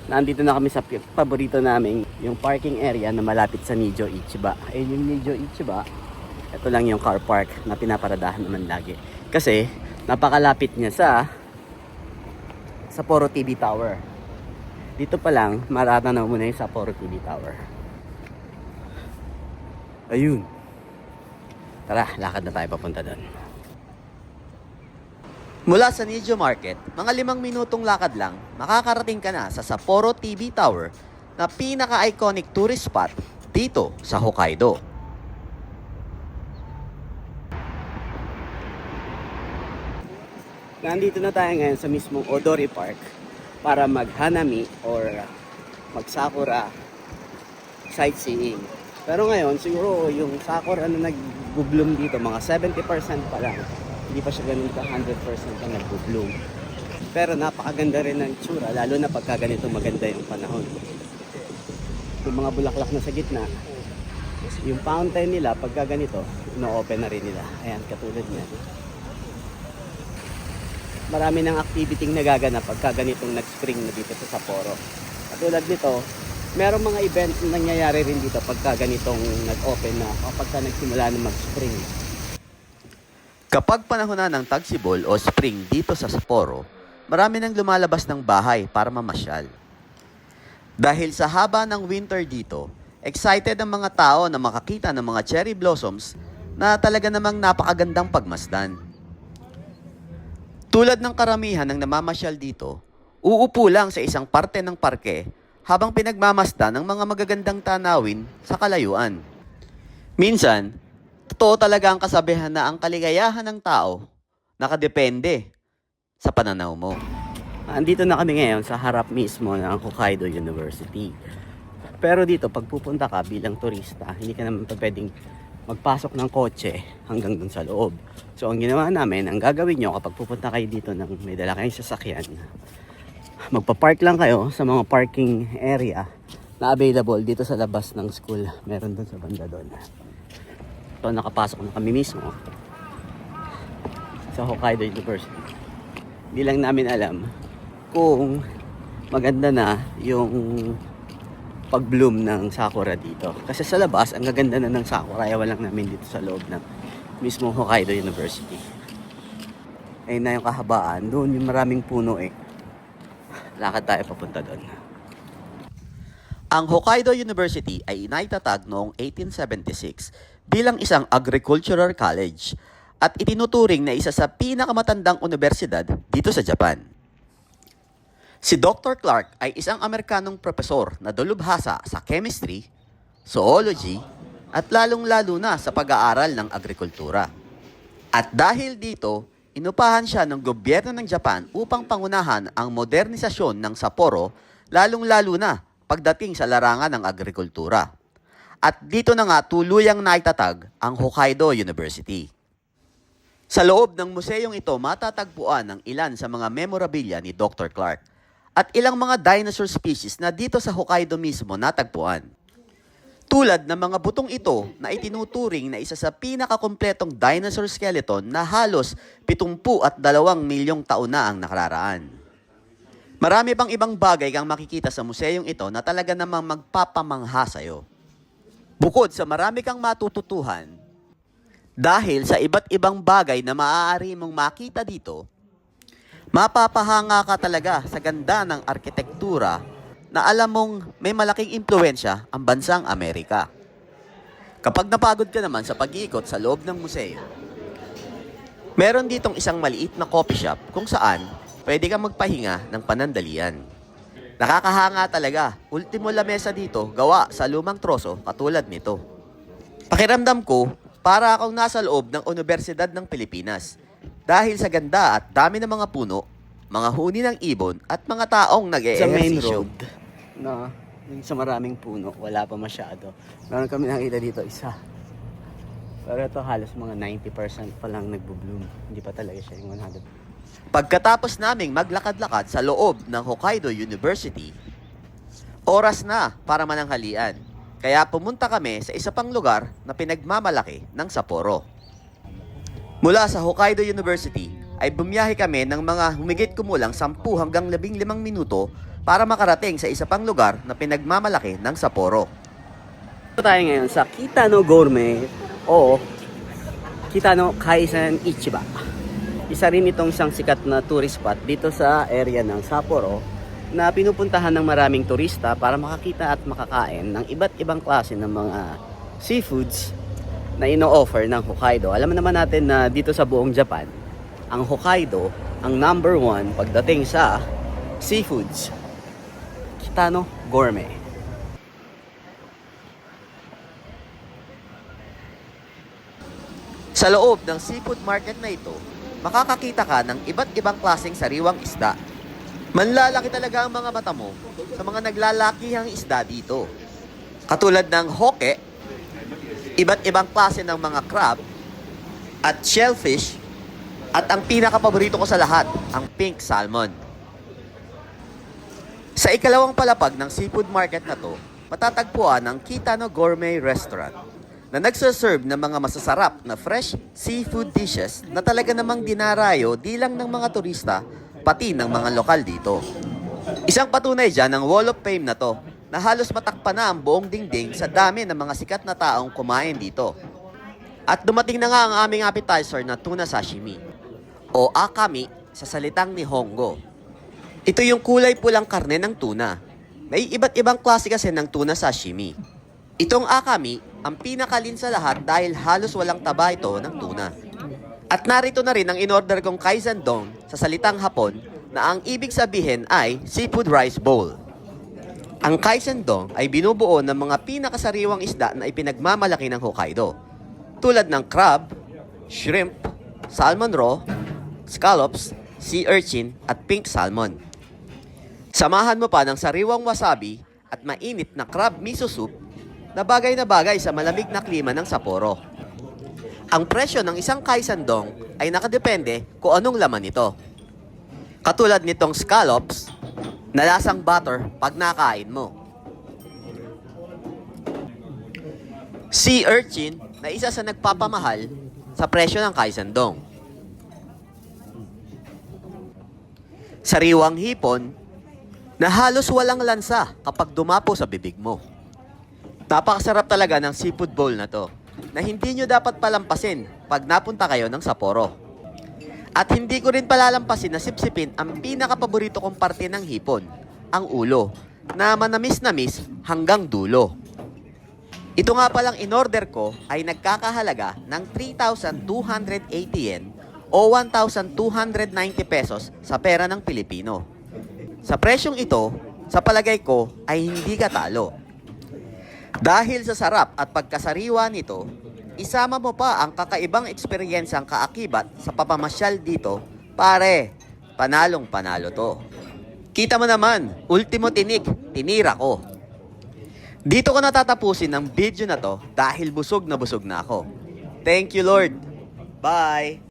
Nandito na kami sa paborito namin, yung parking area na malapit sa Nijo Ichiba. Ayun yung Nijo Ichiba. Ito lang yung car park na pinaparadahan naman lagi. Kasi napakalapit niya sa Sapporo TV Tower. Dito pa lang, matatanaw mo na yung Sapporo TV Tower. Ayun. Tara, lakad na tayo papunta doon. Mula sa Nijo Market, mga 5 minutong lakad lang, makakarating ka na sa Sapporo TV Tower na pinaka-iconic tourist spot dito sa Hokkaido. Nandito na tayo ngayon sa mismong Odori Park para mag-hanami or mag-sakura sightseeing. Pero ngayon, siguro yung sakura na nag-bloom dito, mga 70% pa lang. Hindi pa siya ganun ka 100% na nag-bloom. Pero napakaganda rin ng tsura, lalo na pagka ganito maganda yung panahon. Yung mga bulaklak na sa gitna, yung fountain nila, pagka ganito, ino-open na rin nila. Ayan, katulad niya. Marami ng activity nagaganap pagka ganitong nag-spring na dito sa Sapporo. Katulad nito, merong mga events na nangyayari rin dito pagka ganitong nag-open na o pagka nagsimula na mag-spring. Kapag panahon na ng tagsibol o spring dito sa Sapporo, marami nang lumalabas ng bahay para mamasyal. Dahil sa haba ng winter dito, excited ang mga tao na makakita ng mga cherry blossoms na talaga namang napakagandang pagmasdan. Tulad ng karamihan ng namamasyal dito, uupo lang sa isang parte ng parke habang pinagmamasdan ng mga magagandang tanawin sa kalayuan. Minsan, totoo talaga ang kasabihan na ang kaligayahan ng tao nakadepende sa pananaw mo. Andito na kami ngayon sa harap mismo ng Hokkaido University. Pero dito, pag pupunta ka bilang turista, hindi ka naman pwedeng magpasok ng kotse hanggang dun sa loob. So, ang ginawa namin, ang gagawin nyo kapag pupunta kayo dito ng may dala kayong sasakyan, magpa-park lang kayo sa mga parking area na available dito sa labas ng school. Meron dun sa banda doon. So, nakapasok na kami mismo sa Hokkaido University. Hindi lang namin alam kung maganda na yung pag-bloom ng sakura dito. Kasi sa labas, ang gaganda na ng sakura. Ayaw lang namin dito sa loob ng mismong Hokkaido University. Ayun na yung kahabaan. Doon yung maraming puno eh. Lakad tayo papunta doon. Ang Hokkaido University ay inaitatag noong 1876 bilang isang agricultural college at itinuturing na isa sa pinakamatandang universidad dito sa Japan. Si Dr. Clark ay isang Amerikanong propesor na dalubhasa sa chemistry, zoology, at lalong-lalo na sa pag-aaral ng agrikultura. At dahil dito, inupahan siya ng gobyerno ng Japan upang pangunahan ang modernisasyon ng Sapporo, lalong-lalo na pagdating sa larangan ng agrikultura. At dito na nga tuluyang naitatag ang Hokkaido University. Sa loob ng museyong ito, matatagpuan ang ilan sa mga memorabilia ni Dr. Clark at ilang mga dinosaur species na dito sa Hokkaido mismo natagpuan. Tulad ng mga butong ito na itinuturing na isa sa pinakakumpletong dinosaur skeleton na halos 72 milyong taon na ang nakararaan. Marami pang ibang bagay kang makikita sa museyong ito na talaga namang magpapamangha sa'yo. Bukod sa marami kang matututuhan, dahil sa iba't ibang bagay na maaari mong makita dito, mapapahanga ka talaga sa ganda ng arkitektura na alam mong may malaking impluensya ang bansang Amerika. Kapag napagod ka naman sa pag-iikot sa loob ng museo, meron ditong isang maliit na coffee shop kung saan pwede kang magpahinga ng panandalian. Nakakahanga talaga. Ultimo lamesa dito gawa sa lumang troso katulad nito. Pakiramdam ko, para akong nasa loob ng Universidad ng Pilipinas. Dahil sa ganda at dami ng mga puno, mga huni ng ibon at mga taong nag-e-ehersisyo. Sa main road, na yung sa maraming puno, wala pa masyado. Meron kami nakita dito isa. Pero ito halos mga 90% pa lang nagbo-bloom. Hindi pa talaga siya yung 100%. Pagkatapos naming maglakad-lakad sa loob ng Hokkaido University, oras na para mananghalian. Kaya pumunta kami sa isa pang lugar na pinagmamalaki ng Sapporo. Mula sa Hokkaido University ay bumiyahe kami ng mga humigit kumulang 10 hanggang 15 minuto para makarating sa isa pang lugar na pinagmamalaki ng Sapporo. Ito tayo ngayon sa Kitano Gourmet o Kitano Kaizen Ichiba. Isa rin itong isang sikat na tourist spot dito sa area ng Sapporo na pinupuntahan ng maraming turista para makakita at makakain ng iba't ibang klase ng mga seafoods na ino-offer ng Hokkaido. Alam naman natin na dito sa buong Japan, ang Hokkaido ang number 1 pagdating sa seafoods. Kitano Gourmet. Sa loob ng seafood market na ito, makakakita ka ng iba't ibang klaseng sariwang isda. Manlalaki talaga ang mga mata mo sa mga naglalakihang isda dito. Katulad ng hoke, iba't ibang klase ng mga crab, at shellfish, at ang pinakapaborito ko sa lahat, ang pink salmon. Sa ikalawang palapag ng seafood market na to, matatagpuan ang Kitano Gourmet Restaurant na nagsaserve ng mga masasarap na fresh seafood dishes na talaga namang dinarayo di lang ng mga turista, pati ng mga lokal dito. Isang patunay dyan ang Wall of Fame na to, na halos matakpan na ang buong dingding sa dami ng mga sikat na taong kumain dito. At dumating na nga ang aming appetizer na tuna sashimi, o akami sa salitang Nihongo. Ito yung kulay pulang karne ng tuna. May iba't ibang klase kasi ng tuna sashimi. Itong akami, ang pinakalin sa lahat dahil halos walang taba ito ng tuna. At narito na rin ang in-order kong kaisandong sa salitang Hapon na ang ibig sabihin ay seafood rice bowl. Ang kaisandong ay binubuo ng mga pinakasariwang isda na ipinagmamalaki ng Hokkaido, tulad ng crab, shrimp, salmon raw, scallops, sea urchin at pink salmon. Samahan mo pa ng sariwang wasabi at mainit na crab miso soup na bagay sa malamig na klima ng Sapporo. Ang presyo ng isang kaisandong ay nakadepende kung anong laman nito. Katulad nitong scallops na lasang butter pag nakain mo. Sea urchin na isa sa nagpapamahal sa presyo ng kaisandong. Sariwang hipon na halos walang lansa kapag dumapo sa bibig mo. Napakasarap talaga ng seafood bowl na to, na hindi nyo dapat palampasin pag napunta kayo ng Sapporo. At hindi ko rin palalampasin na sipsipin ang pinakapaborito kong parte ng hipon, ang ulo, na manamis-namis hanggang dulo. Ito nga palang in-order ko ay nagkakahalaga ng 3,280 yen o 1,290 pesos sa pera ng Pilipino. Sa presyong ito, sa palagay ko ay hindi ka talo. Dahil sa sarap at pagkasariwa nito, isama mo pa ang kakaibang eksperyensyang kaakibat sa papamasyal dito, pare, panalong panalo to. Kita mo naman, ultimo tinik, tinira ko. Dito ko natatapusin ang video na to dahil busog na ako. Thank you Lord. Bye!